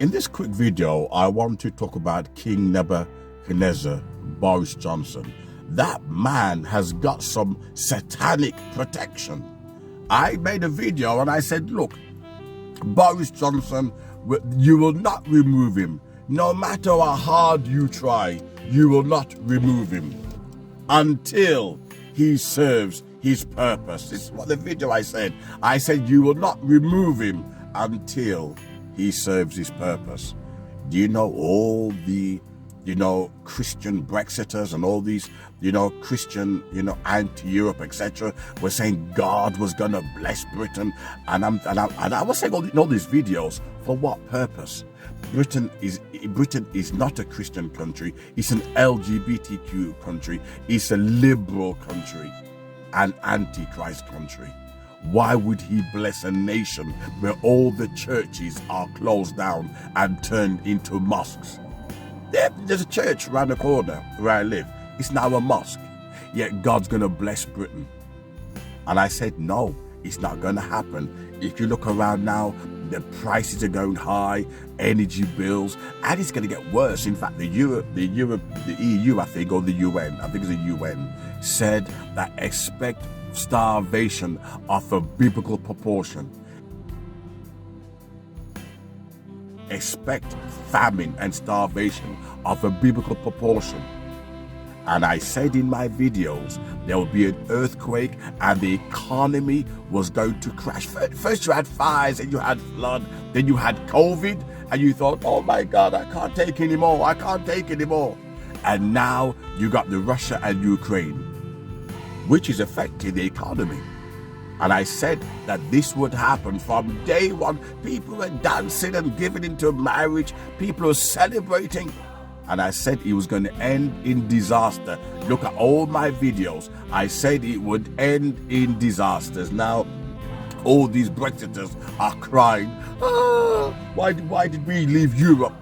In this quick video, I want to talk about King Nebuchadnezzar, Boris Johnson. That man has got some satanic protection. I made a video and I said, look, Boris Johnson, you will not remove him. No matter how hard you try, you will not remove him until he serves his purpose. This is what the video I said. I said you will not remove him until he serves his purpose. Do you know all the, Christian Brexiters and all these, Christian, anti-Europe, etc. were saying God was gonna bless Britain, and I was saying all these videos for what purpose? Britain is not a Christian country. It's an LGBTQ country. It's a liberal country, an antichrist country. Why would he bless a nation where all the churches are closed down and turned into mosques? There's a church around the corner where I live. It's now a mosque. Yet God's going to bless Britain. And I said, no, it's not going to happen. If you look around now, the prices are going high, energy bills, and it's going to get worse. In fact, the EU, I think, or the UN, I think it's the UN, said that expect starvation of a biblical proportion. Expect famine and starvation of a biblical proportion. And I said in my videos, there will be an earthquake and the economy was going to crash. First you had fires, and you had flood, then you had COVID, and you thought, oh my God, I can't take anymore, I can't take anymore. And now you got the Russia and Ukraine, which is affecting the economy. And I said that this would happen from day one. People were dancing and giving into marriage. People were celebrating. And I said it was going to end in disaster. Look at all my videos. I said it would end in disasters. Now, all these Brexiters are crying, why did we leave Europe?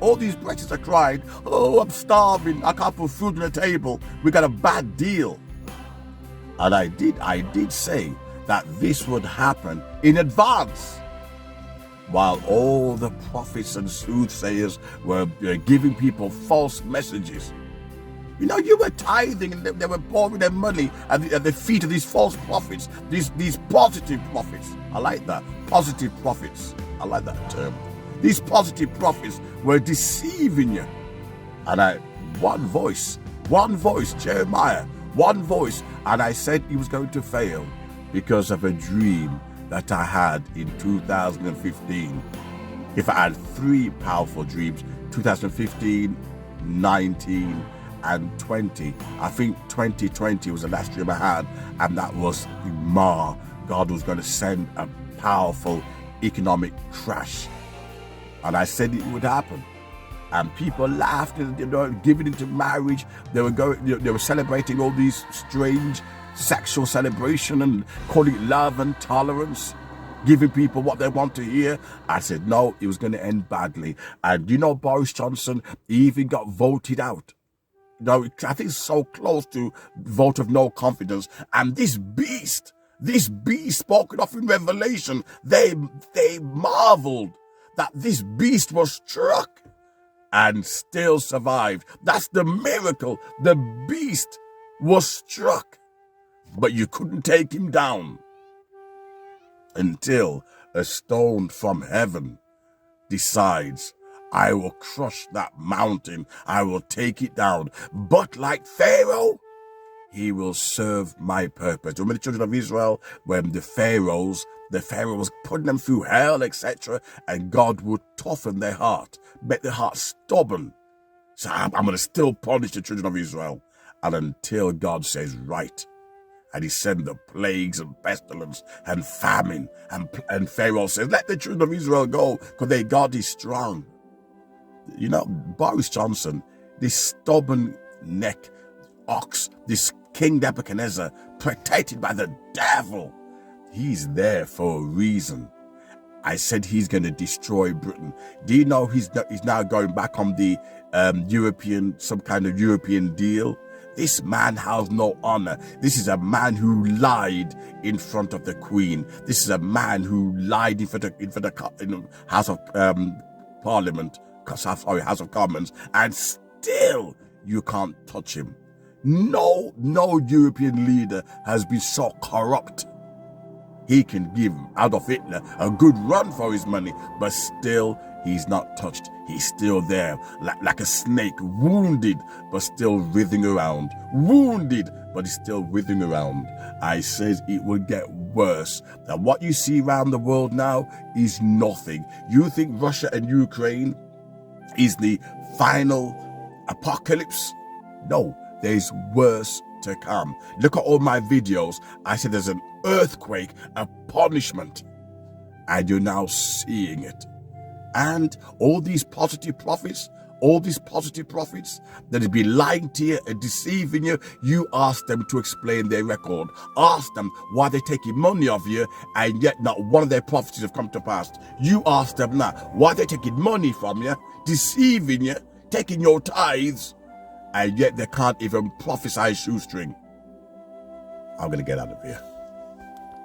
All these Brexiters are crying, oh, I'm starving. I can't put food on the table. We got a bad deal. And I did say that this would happen in advance, while all the prophets and soothsayers were giving people false messages. You were tithing, and they were pouring their money at the feet of these false prophets, these positive prophets. I like that, positive prophets. I like that term. These positive prophets were deceiving you. And one voice, Jeremiah, one voice, and I said he was going to fail because of a dream that I had in 2015. If I had three powerful dreams, 2015, 19, and 20. I think 2020 was the last dream I had, and that was God was going to send a powerful economic crash. And I said it would happen. And people laughed, and giving into marriage. They were celebrating all these strange sexual celebration and calling it love and tolerance, giving people what they want to hear. I said no, it was going to end badly. And Boris Johnson, he even got voted out. I think it's so close to vote of no confidence. And this beast spoken of in Revelation, they marveled that this beast was struck and still survived. That's the miracle. The beast was struck, but you couldn't take him down until a stone from heaven decides, I will crush that mountain, I will take it down. But like Pharaoh, he will serve my purpose. Remember the children of Israel, when the Pharaoh was putting them through hell, etc., and God would toughen their heart, make their heart stubborn. So I'm going to still punish the children of Israel. And until God says, right, and he sent the plagues and pestilence and famine, and Pharaoh says, let the children of Israel go, because their God is strong. Boris Johnson, this stubborn neck ox, this King Nebuchadnezzar, protected by the devil, he's there for a reason. I said he's going to destroy Britain. Do you know he's now going back on the some kind of European deal? This man has no honor. This is a man who lied in front of the Queen. This is a man who lied in front of House of Parliament, sorry, House of Commons, and still you can't touch him. No European leader has been so corrupt. He can give Adolf Hitler a good run for his money, but still he's not touched. He's still there, like a snake, wounded, but still writhing around. Wounded, but he's still writhing around. I says it will get worse. That what you see around the world now is nothing. You think Russia and Ukraine is the final apocalypse? No, there's worse to come. Look at all my videos. I said there's an earthquake, a punishment, and you're now seeing it. And all these positive prophets that have been lying to you and deceiving you, you ask them to explain their record. Ask them why they're taking money off you, and yet not one of their prophecies have come to pass. You ask them now why they're taking money from you, deceiving you, taking your tithes, and yet they can't even prophesy shoestring. I'm going to get out of here.